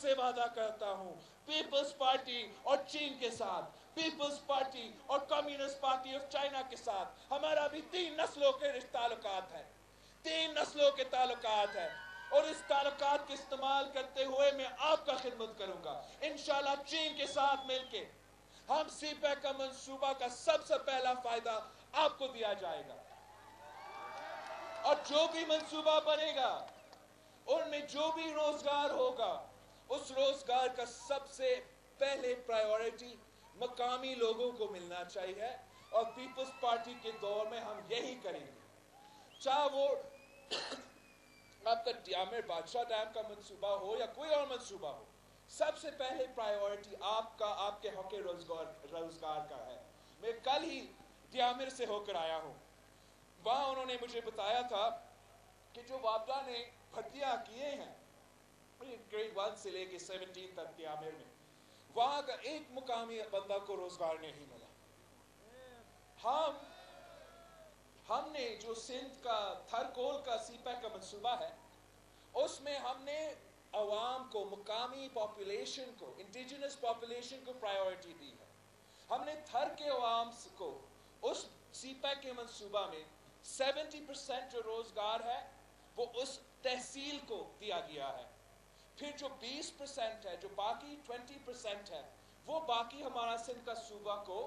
आपसे वादा करता हूँ, पीपल्स पार्टी और चीन के साथ, पीपल्स पार्टी और कम्युनिस्ट पार्टी ऑफ चाइना के साथ हमारा भी 3 नस्लों के ताल्लुकात है, 3 नस्लों के ताल्लुकात है। और इस ताल्लुकात के इस्तेमाल करते हुए मैं आपका खिदमत करूंगा। इंशाल्लाह चीन के साथ मिलके हम सीपैक का मंसूबा का सबसे पहला फायदा आपको दिया जाएगा। और जो भी मंसूबा बनेगा उनमें जो भी रोजगार होगा, उस रोजगार का सबसे पहले प्रायोरिटी मकामी लोगों को मिलना चाहिए। और पीपल्स पार्टी के दौर में हम यही करेंगे, चाहे वो आपका डियामिर बादशाह डैम का मंसूबा हो या कोई और मंसूबा हो। सबसे पहले प्रायोरिटी आपका, आपके हक रोजगार का है। मैं कल ही डियामिर से होकर आया हूं, वहां उन्होंने मुझे बताया था कि जो वापडा ने भर्तियां किए हैं ग्रेड 1 से लेके 17 तक डियामिर में, वहां का एक मुकामी बंदा को रोजगार नहीं मिला। हमने जो सिंध का थरकोल का सीपैक का मंसूबा है, उसमें हमने अवाम को, मुकामी पॉपुलेशन को, इंडिजिनस पॉपुलेशन को प्रायोरिटी दी है। हमने थर के अवाम को उस सीपैक के मंसूबा में 70% जो रोजगार है वो उस तहसील को दिया गया है। फिर जो 20% है, जो बाकी 20% है, वो बाकी हमारा सिंध का सूबा को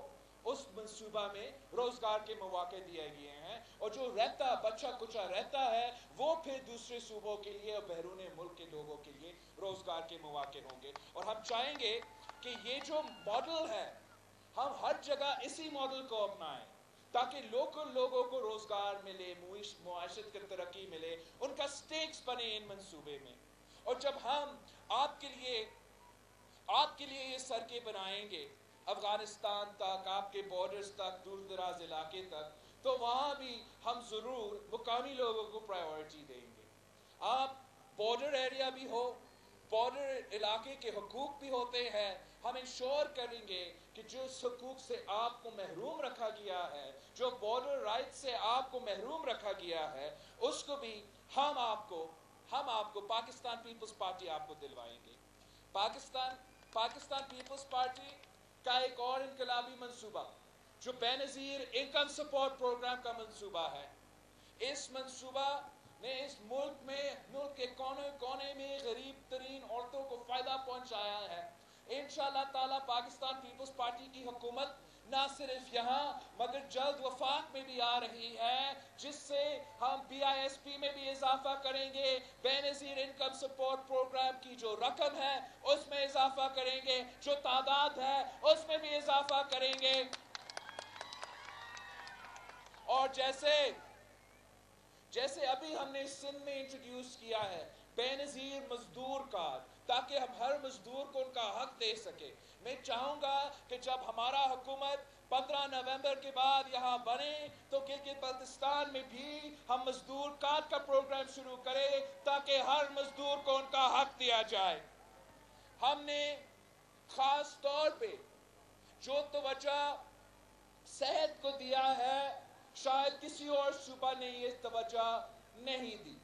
उस मंसूबा में रोजगार के मौके दिए गए हैं। और जो रहता बच्चा कुचा रहता है वो फिर दूसरे सूबों के लिए और बैरून मुल्क के लोगों के लिए रोजगार के मौके होंगे। और हम चाहेंगे कि ये जो मॉडल है हम हर जगह इसी मॉडल को अपनाएं, ताकि लोकल लोगों को रोजगार मिले, मुआशरत की तरक्की मिले, उनका स्टेक्स बने इन मंसूबे में। और जब हम आपके लिए ये सड़कें बनाएंगे अफगानिस्तान तक, आपके बॉर्डर्स तक, दूर दराज इलाके तक, तो वहां भी हम जरूर मुकामी लोगों को प्रायोरिटी देंगे। आप बॉर्डर एरिया भी हो, बॉर्डर इलाके के हुकूक भी होते हैं, हम इंश्योर करेंगे कि जो हुकूक से आपको महरूम रखा गया है, जो बॉर्डर राइट से आपको महरूम रखा गया है, उसको भी हम आपको पाकिस्तान पीपल्स पार्टी आपको दिलवाएंगे। पाकिस्तान पीपल्स पार्टी का एक और इनकलाबी मंसूबा जो बेनजीर इनकम सपोर्ट प्रोग्राम का मंसूबा है, इस मंसूबा ने इस मुल्क के कोने कोने में गरीब तरीन औरतों को फायदा पहुंचाया है। इंशाअल्लाह ताला पाकिस्तान पीपल्स पार्टी की हुकूमत ना सिर्फ यहाँ मगर जल्द वफाक में भी आ रही है, जिससे हम BISP में भी इजाफा करेंगे, बेनजीर इनकम सपोर्ट प्रोग्राम की जो रकम है उसमें इजाफा करेंगे, जो तादाद है उसमें भी इजाफा करेंगे। और जैसे अभी हमने सिंध में इंट्रोड्यूस किया है बेनजीर मजदूर कार्ड, ताकि हम हर मजदूर को उनका हक दे सके। मैं चाहूंगा कि जब हमारा हुकूमत 15 नवंबर के बाद यहाँ बने तो गिलगित बल्तिस्तान में भी हम मजदूर कार्ड का प्रोग्राम शुरू करें, ताकि हर मजदूर को उनका हक दिया जाए। हमने खास तौर पे जो तवज्जो सेहत को दिया है, शायद किसी और सूबा ने ये तवज्जो नहीं दी।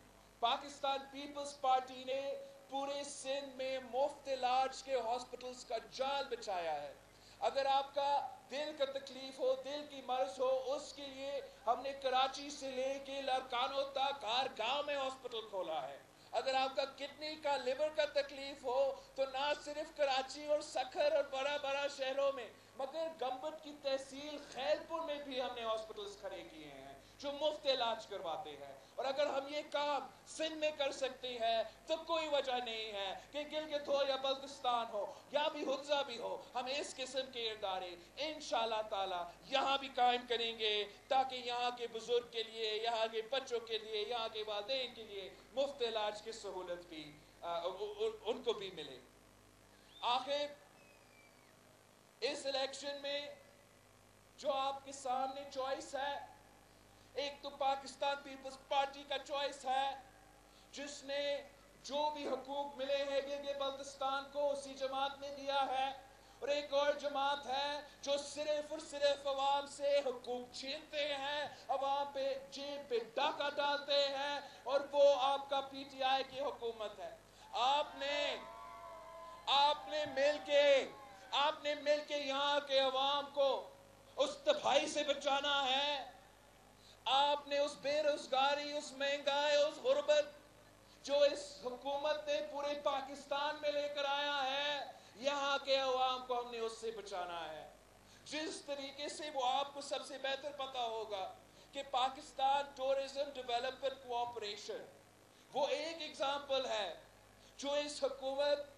पाकिस्तान पीपल्स पार्टी ने पूरे सिंध में मुफ्त इलाज के हॉस्पिटल्स का जाल बिछाया है। अगर आपका दिल का तकलीफ हो, दिल की मर्ज हो, उसके लिए हमने कराची से लेके लरकानो तक हर गांव में हॉस्पिटल खोला है। अगर आपका किडनी का, लिवर का तकलीफ हो तो ना सिर्फ कराची और सखर और बड़ा बड़ा शहरों में मगर गंबट की तहसील खैरपुर में भी हमने हॉस्पिटल्स खड़े किए हैं जो मुफ्त इलाज करवाते हैं। और अगर हम ये काम सिंध में कर सकते हैं तो कोई वजह नहीं है कि गिलगित हो या बल्तिस्तान हो या भी हुज्जा भी हो, हम इस किस्म के इदारे इंशाअल्लाह ताला यहाँ भी कायम करेंगे, ताकि यहाँ के बुजुर्ग के लिए, यहाँ के बच्चों के लिए, यहाँ के वालिदैन के लिए मुफ्त इलाज की सहूलत भी उनको भी मिले। आखिर इस इलेक्शन में जो आपके सामने चॉइस है, एक तो पाकिस्तान पीपल्स पार्टी का चॉइस है जिसने जो भी हुकूक मिले हैं गिलगित बल्तिस्तान को उसी जमात ने दिया है, और एक और जमात है जो सिर्फ और सिर्फ अवाम से हुकूक छीनते हैं, अवाम पे जेब पे डाका डालते हैं, और वो आपका PTI की हुकूमत है। आपने मिलके यहाँ के अवाम को उस तबाही से बचाना है। आपने उस बेरोजगारी, उस महंगाई, उस गुर्बत जो इस हुकूमत ने पूरे पाकिस्तान में लेकर आया है, यहाँ के अवाम को हमने उससे बचाना है। जिस तरीके से वो आपको सबसे बेहतर पता होगा कि पाकिस्तान टूरिज्म डेवलपमेंट कोऑपरेशन वो एक एग्जाम्पल है जो इस हुकूमत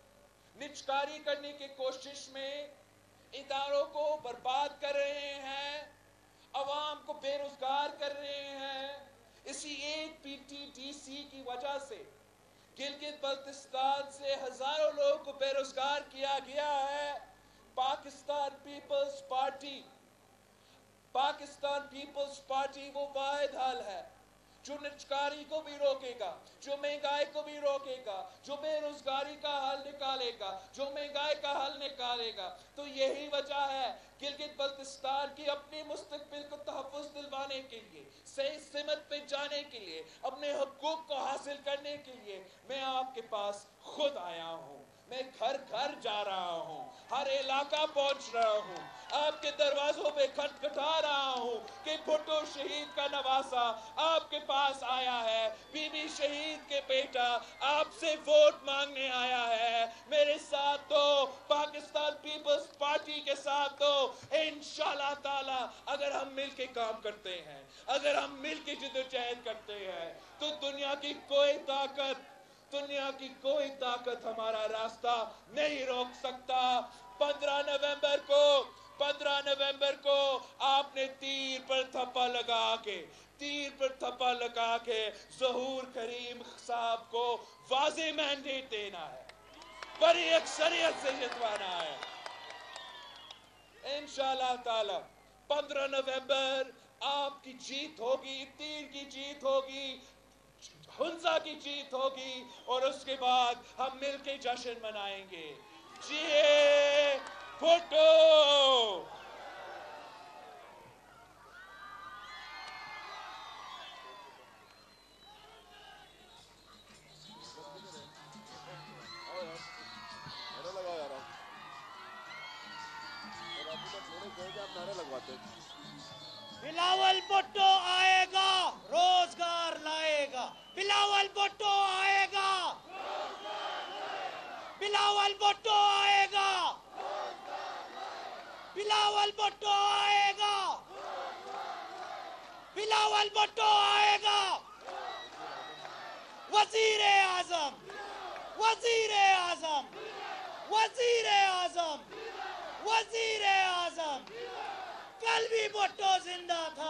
निजकारी करने की कोशिश में इदारों को बर्बाद कर रहे हैं, अवाम को बेरोजगार कर रहे हैं। इसी एक PTDC की वजह से गिलगित बल्तिस्तान से हजारों लोगों को बेरोजगार किया गया है। पाकिस्तान पीपल्स पार्टी वो वाहिद हल है जो निजकारी को भी रोकेगा, जो महंगाई को भी रोकेगा, जो बेरोजगारी का हल निकालेगा, जो महंगाई का हल निकालेगा। तो यही वजह है गिलगित बल्तिस्तान की अपने मुस्तकबिल को तहफ़्फ़ुज़ दिलवाने के लिए, सही सिमत पे जाने के लिए, अपने हकूक को हासिल करने के लिए मैं आपके पास खुद आया हूँ। मैं घर घर जा रहा हूँ, हर इलाका पहुँच रहा हूँ, आपके दरवाजों पे खटखटा रहा हूँ कि भुट्टो शहीद का नवासा आपके पास आया है, बीबी शहीद के बेटा आपसे वोट मांगने आया है। मेरे साथ तो पाकिस्तान पीपल्स पार्टी के साथ तो इंशाल्लाह ताला अगर हम मिल के काम करते हैं, अगर हम मिल के जिद्दोजहद करते हैं तो दुनिया की कोई ताकत हमारा रास्ता नहीं रोक सकता। 15 नवंबर को आपने तीर पर थप्पा लगा के ज़हूर करीम साहब को वाज़े मैंडेट देना है, बड़ी अक्सरियत से जितवाना है इंशाल्लाह ताला। 15 नवंबर आपकी जीत होगी, तीर की जीत होगी, हुंजा की जीत होगी और उसके बाद हम मिलके जश्न मनाएंगे। जिए भुट्टो। बिलावल भुट्टो आएगा, रोजगार लाएगा। बिलावल भुट्टो आएगा, बिलावल भुट्टो आएगा, बिलावल भुट्टो आएगा, बिलावल भुट्टो आएगा। वजीर आजम, वजीर आजम, वजीर आजम, वजीर आजम। कल भी भुट्टो जिंदा था।